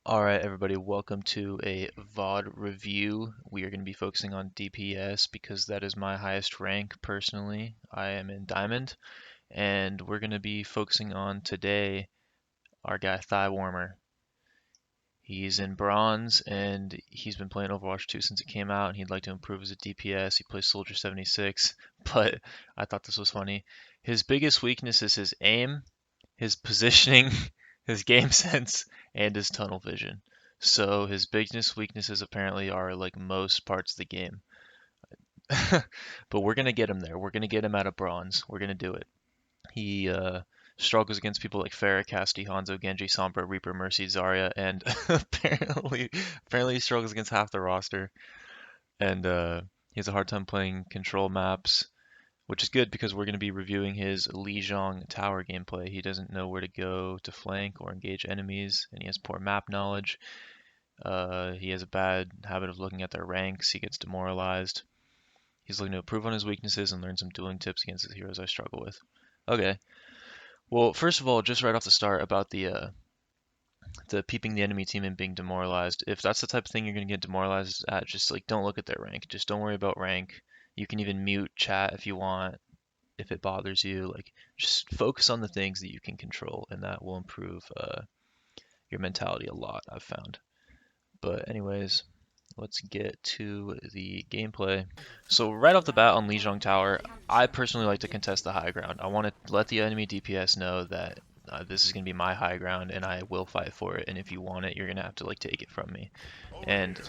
Alright everybody, welcome to a VOD review. We are going to be focusing on DPS because that is my highest rank personally. I am in Diamond, and we're going to be focusing on today our guy Thigh Warmer. He's in Bronze, and he's been playing Overwatch 2 since it came out, and he'd like to improve as a DPS. He plays Soldier 76, but I thought this was funny. His biggest weakness is his aim, his positioning, his game sense, and his tunnel vision. So his biggest weaknesses apparently are like most parts of the game. But we're gonna get him there. We're gonna get him out of Bronze. We're gonna do it. He struggles against people like Pharah, Cassidy, Hanzo, Genji, Sombra, Reaper, Mercy, Zarya, and apparently he struggles against half the roster. And he has a hard time playing control maps, which is good because we're going to be reviewing his Lijiang tower gameplay. He doesn't know where to go to flank or engage enemies, and he has poor map knowledge. He has a bad habit of looking at their ranks. He gets demoralized. He's looking to improve on his weaknesses and learn some dueling tips against the heroes I struggle with. Okay. Well, first of all, just right off the start about the peeping the enemy team and being demoralized. If that's the type of thing you're going to get demoralized at, just like don't look at their rank. Just don't worry about rank. You can even mute chat if you want, if it bothers you. Like just focus on the things that you can control, and that will improve your mentality a lot, I've found. But anyways, let's get to the gameplay. So right off the bat on Lijiang Tower, I personally like to contest the high ground. I want to let the enemy DPS know that this is going to be my high ground and I will fight for it, and if you want it, you're going to have to like take it from me. And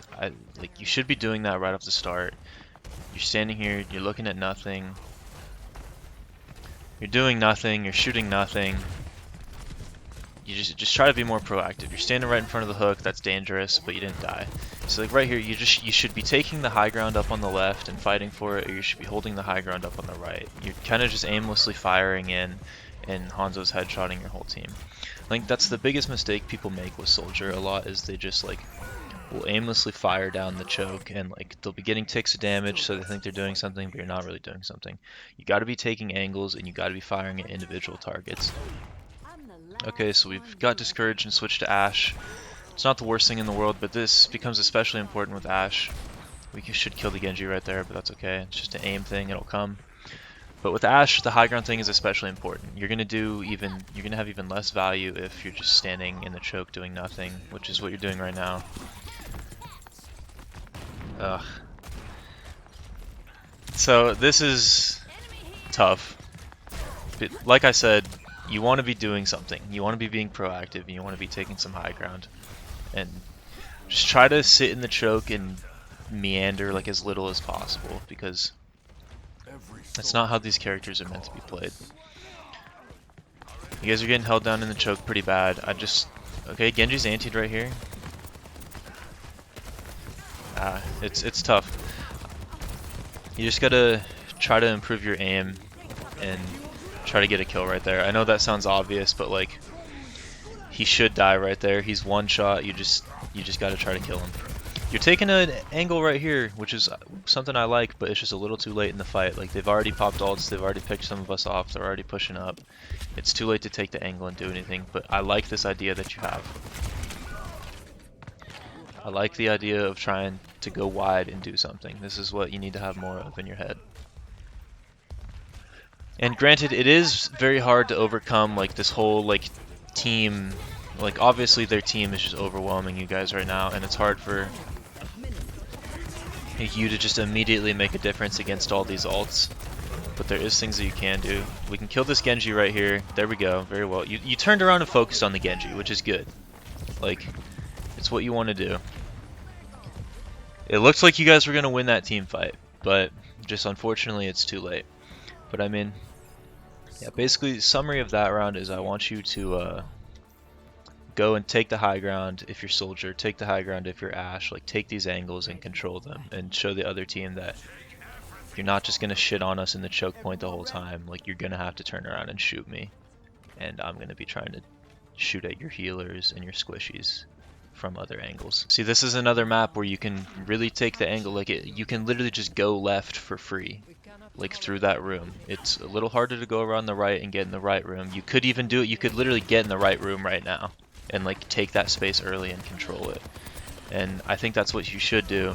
you should be doing that right off the start. You're standing here, you're looking at nothing. You're doing nothing, you're shooting nothing. You just try to be more proactive. You're standing right in front of the hook, that's dangerous, but you didn't die. So like right here, you should be taking the high ground up on the left and fighting for it, or you should be holding the high ground up on the right. You're kind of just aimlessly firing in, and Hanzo's headshotting your whole team. Like that's the biggest mistake people make with Soldier a lot, is they just like will aimlessly fire down the choke, and like they'll be getting ticks of damage, so they think they're doing something, but you're not really doing something. You got to be taking angles, and you got to be firing at individual targets. Okay, so we've got discouraged and switched to Ashe. It's not the worst thing in the world, but this becomes especially important with Ashe. We should kill the Genji right there, but that's okay. It's just an aim thing, it'll come. But with Ashe, the high ground thing is especially important. You're gonna have even less value if you're just standing in the choke doing nothing, which is what you're doing right now. Ugh. So this is tough. But like I said, you want to be doing something. You want to be being proactive, and you want to be taking some high ground. And just try to sit in the choke and meander like as little as possible, because that's not how these characters are meant to be played. You guys are getting held down in the choke pretty bad. Okay, Genji's antied right here. It's tough. You just gotta try to improve your aim and try to get a kill right there. I know that sounds obvious, but like he should die right there. He's one shot. You just gotta try to kill him. You're taking an angle right here, which is something I like, but it's just a little too late in the fight. Like they've already popped ults, they've already picked some of us off, they're already pushing up. It's too late to take the angle and do anything, but I like this idea that you have. I like the idea of trying to go wide and do something. This is what you need to have more of in your head. And granted, it is very hard to overcome like this whole like team, like obviously their team is just overwhelming you guys right now, and it's hard for you to just immediately make a difference against all these ults. But there is things that you can do. We can kill this Genji right here. There we go. Very well. You turned around and focused on the Genji, which is good. Like, it's what you want to do. It looks like you guys were going to win that team fight, but just unfortunately it's too late. But I mean, yeah, basically summary of that round is I want you to go and take the high ground if you're Soldier, take the high ground if you're Ashe, like take these angles and control them, and show the other team that you're not just going to shit on us in the choke point the whole time. Like you're going to have to turn around and shoot me, and I'm going to be trying to shoot at your healers and your squishies from other angles. See, this is another map where you can really take the angle, like you can literally just go left for free, like through that room. It's a little harder to go around the right and get in the right room. You could even do it, you could literally get in the right room right now. and like take that space early and control it. And I think that's what you should do,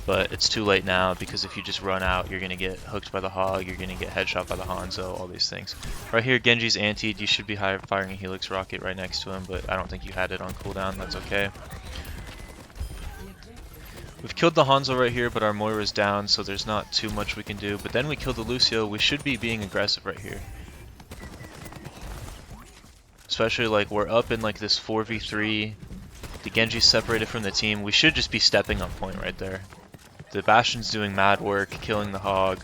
but it's too late now because if you just run out, you're gonna get hooked by the hog, you're gonna get headshot by the Hanzo, all these things. Right here, Genji's antied. You should be firing a Helix rocket right next to him, but I don't think you had it on cooldown. That's okay. We've killed the Hanzo right here, but our Moira's down, so there's not too much we can do. But then we killed the Lucio. We should be being aggressive right here. Especially like we're up in like this 4v3. The Genji's separated from the team. We should just be stepping on point right there. The Bastion's doing mad work, killing the hog.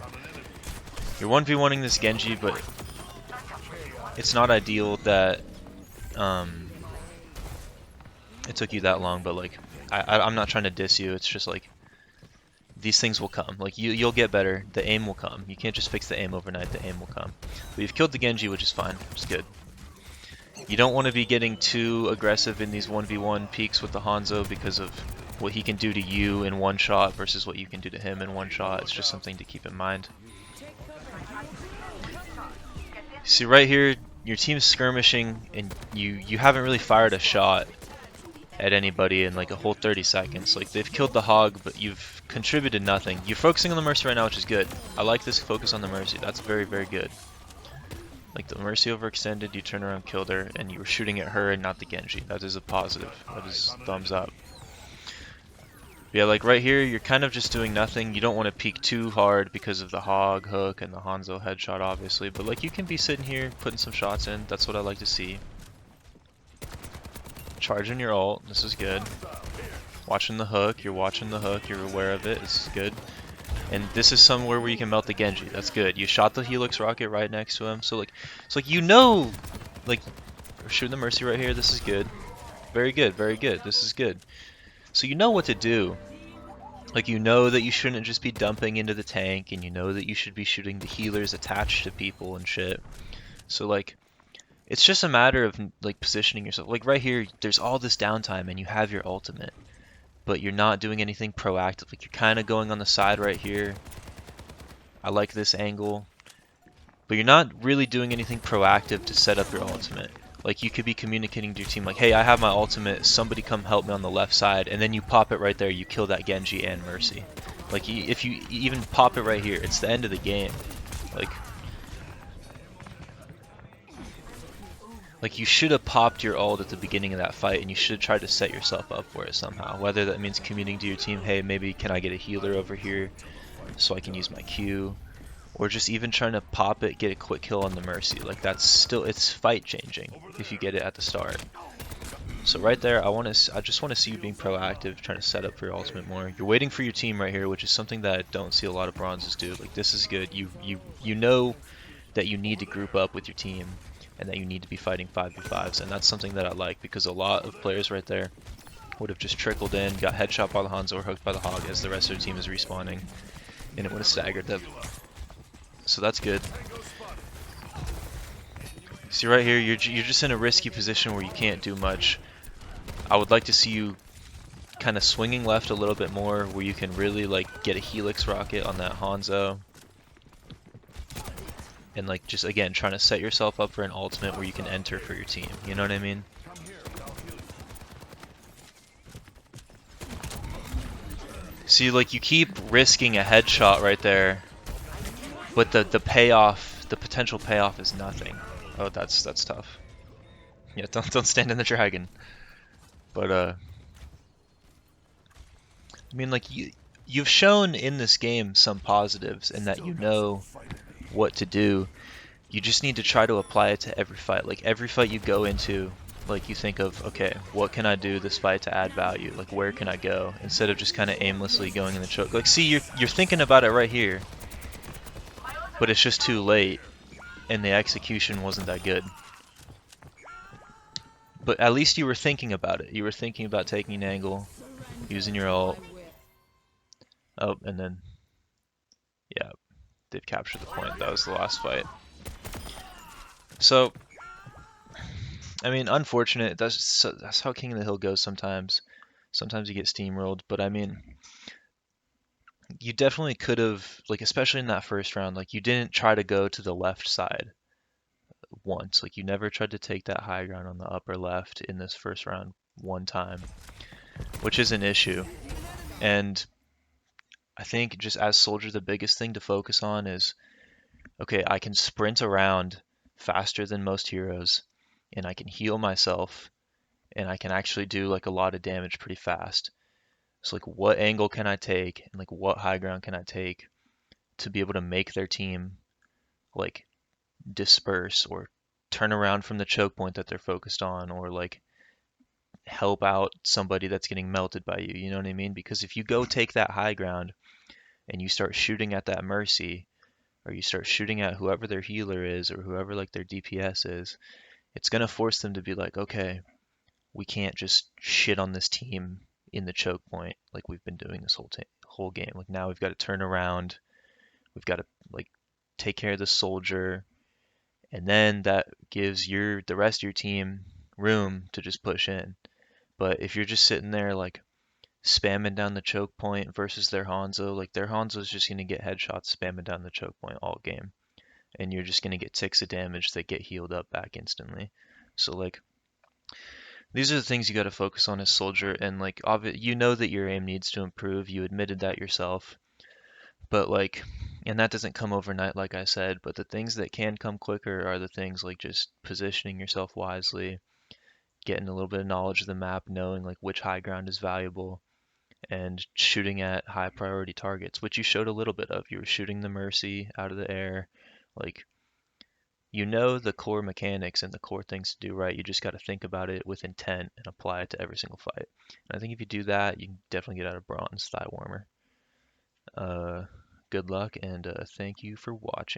You're 1v1ing this Genji, but it's not ideal that it took you that long, but like I'm not trying to diss you. It's just like these things will come. Like you'll get better. The aim will come. You can't just fix the aim overnight. The aim will come. But you've killed the Genji, which is fine. It's good. You don't want to be getting too aggressive in these 1v1 peaks with the Hanzo because of what he can do to you in one shot versus what you can do to him in one shot. It's just something to keep in mind. See right here, your team's skirmishing and you haven't really fired a shot at anybody in like a whole 30 seconds. Like they've killed the hog, but you've contributed nothing. You're focusing on the Mercy right now, which is good. I like this focus on the Mercy. That's very, very good. Like the Mercy overextended, you turn around, killed her, and you were shooting at her and not the Genji. That is a positive. That is thumbs up. Yeah, like right here, you're kind of just doing nothing. You don't want to peek too hard because of the hog, hook, and the Hanzo headshot, obviously. But like you can be sitting here, putting some shots in. That's what I like to see. Charging your ult. This is good. Watching the hook. You're watching the hook. You're aware of it. This is good. And this is somewhere where you can melt the Genji. That's good. You shot the Helix rocket right next to him. So like, it's like you know, like, we're shooting the Mercy right here. This is good. Very good. Very good. This is good. So you know what to do. Like you know that you shouldn't just be dumping into the tank, and you know that you should be shooting the healers attached to people and shit. So like, it's just a matter of like positioning yourself. Like right here, there's all this downtime, and you have your ultimate, but you're not doing anything proactive. Like you're kind of going on the side right here. I like this angle, but you're not really doing anything proactive to set up your ultimate. Like you could be communicating to your team like, hey, I have my ultimate, somebody come help me on the left side, and then you pop it right there, you kill that Genji and Mercy. Like if you even pop it right here, it's the end of the game. Like you should have popped your ult at the beginning of that fight, and you should try to set yourself up for it somehow. Whether that means communicating to your team, hey, maybe can I get a healer over here so I can use my Q, or just even trying to pop it, get a quick kill on the Mercy. Like that's still, it's fight changing if you get it at the start. So right there, I just want to see you being proactive, trying to set up for your ultimate more. You're waiting for your team right here, which is something that I don't see a lot of bronzes do. Like this is good. You know that you need to group up with your team, and that you need to be fighting 5v5s, and that's something that I like, because a lot of players right there would have just trickled in, got headshot by the Hanzo or hooked by the hog as the rest of their team is respawning, and it would have staggered them. So that's good. See right here, you're just in a risky position where you can't do much. I would like to see you kind of swinging left a little bit more, where you can really like get a Helix rocket on that Hanzo. And like just again trying to set yourself up for an ultimate where you can enter for your team. You know what I mean? See, like you keep risking a headshot right there, but the payoff, the potential payoff is nothing. Oh, that's tough. Yeah, don't stand in the dragon. But I mean, like you've shown in this game some positives, in that you know what to do. You just need to try to apply it to every fight. Like every fight you go into, like you think of, okay, what can I do this fight to add value? Like where can I go? Instead of just kind of aimlessly going in the choke. Like see, you're thinking about it right here, but it's just too late, and the execution wasn't that good. But at least you were thinking about it. You were thinking about taking an angle, using your ult. Oh, and then, yeah, they've captured the point. That was the last fight. So, I mean, unfortunate. That's how King of the Hill goes sometimes. Sometimes you get steamrolled, but I mean, you definitely could have, like, especially in that first round, like, you didn't try to go to the left side. once. Like you never tried to take that high ground on the upper left in this first round one time, which is an issue. And I think just as soldier, the biggest thing to focus on is, okay, I can sprint around faster than most heroes, and I can heal myself, and I can actually do like a lot of damage pretty fast. So like what angle can I take and like what high ground can I take to be able to make their team like disperse or turn around from the choke point that they're focused on, or like help out somebody that's getting melted by you, you know what I mean? Because if you go take that high ground and you start shooting at that mercy, or you start shooting at whoever their healer is or whoever like their DPS is, it's going to force them to be like, okay, we can't just shit on this team in the choke point like we've been doing this whole game. Like now we've got to turn around, we've got to like take care of the soldier, and then that gives the rest of your team room to just push in. But if you're just sitting there like spamming down the choke point versus their Hanzo, like their Hanzo's just gonna get headshots spamming down the choke point all game, and you're just gonna get ticks of damage that get healed up back instantly. So like these are the things you got to focus on as soldier, and like you know that your aim needs to improve. You admitted that yourself, but like, and that doesn't come overnight, like I said. But the things that can come quicker are the things like just positioning yourself wisely, getting a little bit of knowledge of the map, knowing like which high ground is valuable, and shooting at high priority targets, which you showed a little bit of. You were shooting the Mercy out of the air. Like, you know the core mechanics and the core things to do, right? You just got to think about it with intent and apply it to every single fight. And I think if you do that, you can definitely get out of bronze thigh warmer. Uh, Good luck, and thank you for watching.